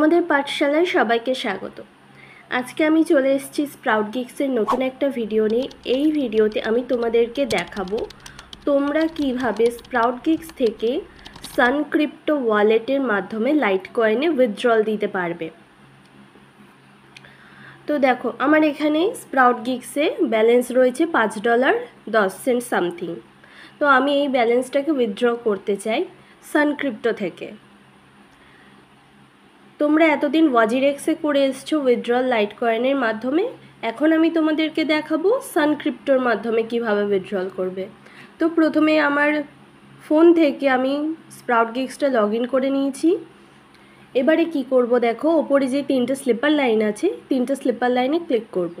তোমাদের পাঠশালায় সবাইকে স্বাগত। আজকে আমি চলে এসেছি স্প্রাউট গিগসের নতুন একটা ভিডিও নিয়ে। এই ভিডিওতে আমি তোমাদেরকে দেখাবো তোমরা কিভাবে স্প্রাউট গিগস থেকে সান ক্রিপ্টো ওয়ালেটের মাধ্যমে লাইট কয়েনে উইথড্রল দিতে পারবে। তো দেখো, আমার এখানে স্প্রাউট গিগসে ব্যালেন্স রয়েছে $5.10 সামথিং। তো আমি এই ব্যালেন্সটাকে উইথড্র করতে চাই সান ক্রিপ্টো থেকে। তোমরা এতদিন ওয়াজিরেক্সে করে এসছো উইথড্রল লাইট কয়েনের মাধ্যমে, এখন আমি তোমাদেরকে দেখাবো সান ক্রিপ্টোর মাধ্যমে কিভাবে উইথড্রল করবে। তো প্রথমে আমার ফোন থেকে আমি স্প্রাউট গিগসটা লগ ইন করে নিয়েছি। এবারে কি করব, দেখো ওপরে যে তিনটে স্লিপার লাইন আছে, তিনটে স্লিপার লাইনে ক্লিক করব।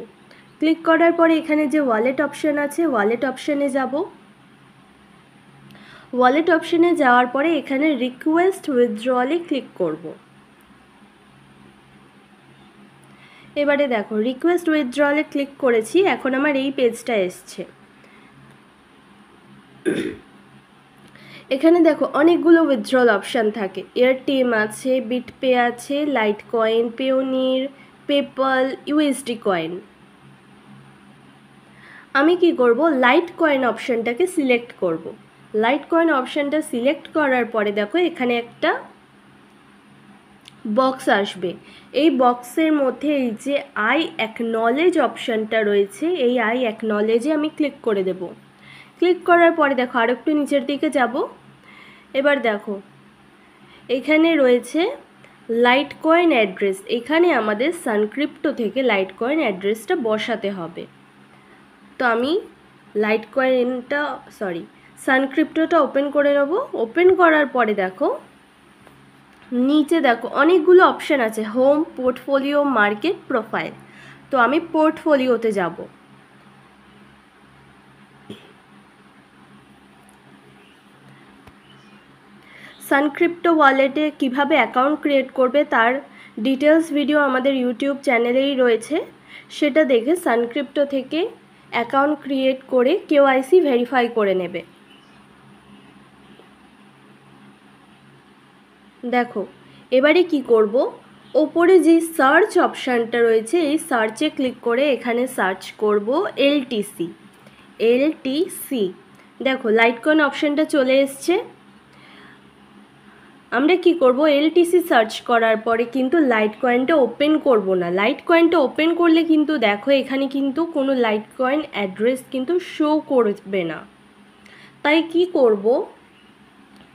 ক্লিক করার পরে এখানে যে ওয়ালেট অপশান আছে, ওয়ালেট অপশানে যাব। ওয়ালেট অপশানে যাওয়ার পরে এখানে রিকোয়েস্ট উইথড্রলে ক্লিক করব। এবারে দেখো রিকোয়েস্ট উইথড্রলে ক্লিক করেছি, এখন আমার এই পেজটা এসছে। এখানে দেখো অনেকগুলো উইথড্রল অপশান থাকে, এয়ারটেম আছে, বিটপে আছে, Litecoin, Payoneer, PayPal, USD coin. আমি কি করব, লাইট কয়েন অপশানটাকে সিলেক্ট করব। লাইট কয়েন অপশানটা সিলেক্ট করার পরে দেখো এখানে একটা বক্স আসবে। এই বক্সের মধ্যে এই যে আই অ্যাকনলেজ অপশানটা রয়েছে, এই আই অ্যাকনলেজে আমি ক্লিক করে দেব। ক্লিক করার পরে দেখো আর একটু নিচের দিকে যাব। এবার দেখো এখানে রয়েছে লাইট কয়েন অ্যাড্রেস। এখানে আমাদের সান ক্রিপ্টো থেকে লাইট কয়েন অ্যাড্রেসটা বসাতে হবে। তো আমি লাইট কয়েনটা সান ক্রিপ্টোটা ওপেন করে নেব। ওপেন করার পরে দেখো নিচে দেখো অনেকগুলো অপশান আছে, হোম, পোর্টফোলিও, মার্কেট, প্রোফাইল। তো আমি পোর্টফোলিওতে যাব। সান ক্রিপ্টো ওয়ালেটে কীভাবে অ্যাকাউন্ট ক্রিয়েট করবে তার ডিটেলস ভিডিও আমাদের ইউটিউব চ্যানেলেই রয়েছে, সেটা দেখে সান ক্রিপ্টো থেকে অ্যাকাউন্ট ক্রিয়েট করে কেওয়াইসি ভেরিফাই করে নেবে। দেখো এবারে কি করব, ওপরে যে সার্চ অপশানটা রয়েছে এই সার্চে ক্লিক করে এখানে সার্চ করব এলটিসি। দেখো লাইট কয়েন অপশানটা চলে এসছে। আমরা কি করব, এলটিসি সার্চ করার পরে কিন্তু লাইট কয়েনটা ওপেন করব না। লাইট কয়েনটা ওপেন করলে কিন্তু দেখো এখানে কিন্তু কোনো লাইট কয়েন অ্যাড্রেস কিন্তু শো করবে না। তাই কি করব,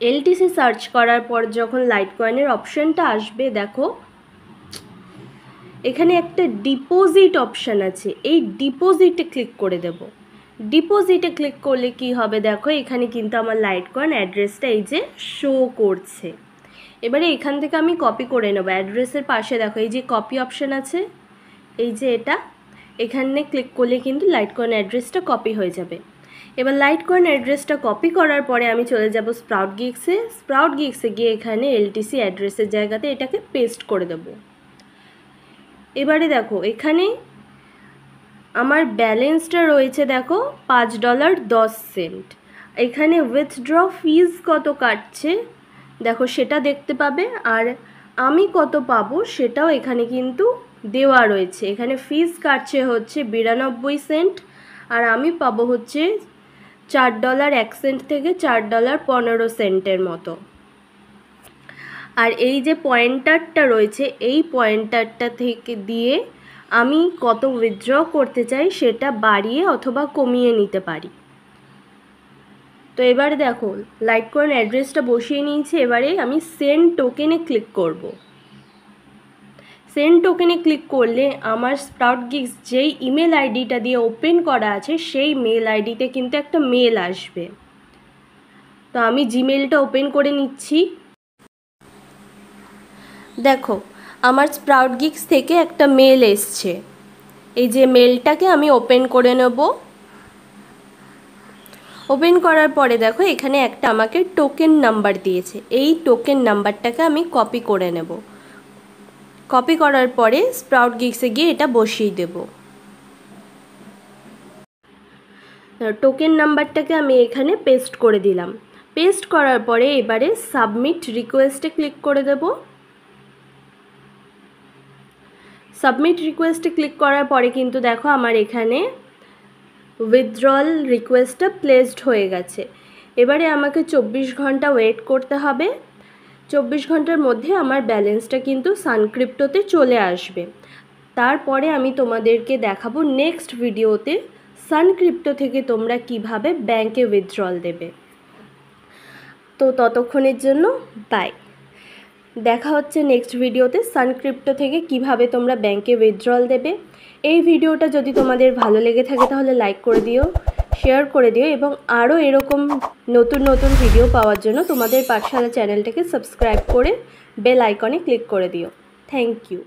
এলটিসি সার্চ করার পর যখন লাইট কয়েনের অপশানটা আসবে, দেখো এখানে একটা ডিপোজিট অপশান আছে, এই ডিপোজিটে ক্লিক করে দেব। ডিপোজিটে ক্লিক করলে কি হবে, দেখো এখানে কিন্তু আমার লাইট কয়েন অ্যাড্রেসটা এই যে শো করছে। এবারে এখান থেকে আমি কপি করে নেব। অ্যাড্রেসের পাশে দেখো এই যে কপি অপশান আছে, এই যে এটা, এখানে ক্লিক করলে কিন্তু লাইট কয়েন অ্যাড্রেসটা কপি হয়ে যাবে। এবার লাইট কয়েন অ্যাড্রেসটা কপি করার পরে আমি চলে যাব স্প্রাউট গিগসে। স্প্রাউট গিগসে গিয়ে এখানে এলটিসি অ্যাড্রেসের জায়গাতে এটাকে পেস্ট করে দেব। এবারে দেখো এখানে আমার ব্যালেন্সটা রয়েছে দেখো $5.10। এখানে উইথড্র ফিজ কত কাটছে দেখো সেটা দেখতে পাবে, আর আমি কত পাবো সেটাও এখানে কিন্তু দেওয়া রয়েছে। এখানে ফিজ কাটছে হচ্ছে 92 সেন্ট, আর আমি পাবো হচ্ছে $4.01 থেকে $4.15 মতো। আর এই যে পয়েন্টারটা রয়েছে, এই পয়েন্টারটা থেকে দিয়ে আমি কত উইথড্র করতে চাই সেটা বাড়িয়ে অথবা কমিয়ে নিতে পারি। তো এবারে দেখো লাইট কয়েন অ্যাড্রেসটা বসিয়ে নিয়েছি। এবারে আমি সেন্ড টোকেনে ক্লিক করব। সেন্ড টোকেনে ক্লিক করলে আমার স্প্রাউট গিগস যেই ইমেল আইডিটা দিয়ে ওপেন করা আছে সেই মেল আইডিতে কিন্তু একটা মেল আসবে। তো আমি জিমেলটা ওপেন করে নিচ্ছি। দেখো আমার স্প্রাউট গিগস থেকে একটা মেল এসছে, এই যে মেলটাকে আমি ওপেন করে নেব। ওপেন করার পরে দেখো এখানে একটা আমাকে টোকেন নাম্বার দিয়েছে, এই টোকেন নাম্বারটাকে আমি কপি করে নেব। কপি করার পরে স্প্রাউট গিগসে গিয়ে এটা বসিয়ে দেব। টোকেন নাম্বারটাকে আমি এখানে পেস্ট করে দিলাম। পেস্ট করার পরে এবারে সাবমিট রিকোয়েস্টে ক্লিক করে দেব। সাবমিট রিকোয়েস্টে ক্লিক করার পরে কিন্তু দেখো আমার এখানে উইথড্রল রিকোয়েস্টটা প্লেসড হয়ে গেছে। এবারে আমাকে 24 ঘন্টা ওয়েট করতে হবে। 24 ঘন্টার মধ্যে আমার ব্যালেন্সটা কিন্তু সানক্রিপ্টোতে চলে আসবে। তারপরে আমি তোমাদেরকে দেখাবো নেক্সট ভিডিওতে সানক্রিপ্টো থেকে তোমরা কিভাবে ব্যাংকে উইথড্রল দেবে। তো ততক্ষণের জন্য বাই। দেখা হচ্ছে নেক্সট ভিডিওতে সানক্রিপ্টো থেকে কিভাবে তোমরা ব্যাংকে উইথড্রল দেবে। এই ভিডিওটা যদি তোমাদের ভালো লেগে থাকে তাহলে লাইক করে দিও, শেয়ার করে দিও এবং আরও এরকম নতুন নতুন ভিডিও পাওয়ার জন্য তোমাদের পাঠশালা চ্যানেলটাকে সাবস্ক্রাইব করে বেল আইকনে ক্লিক করে দিও। Thank you.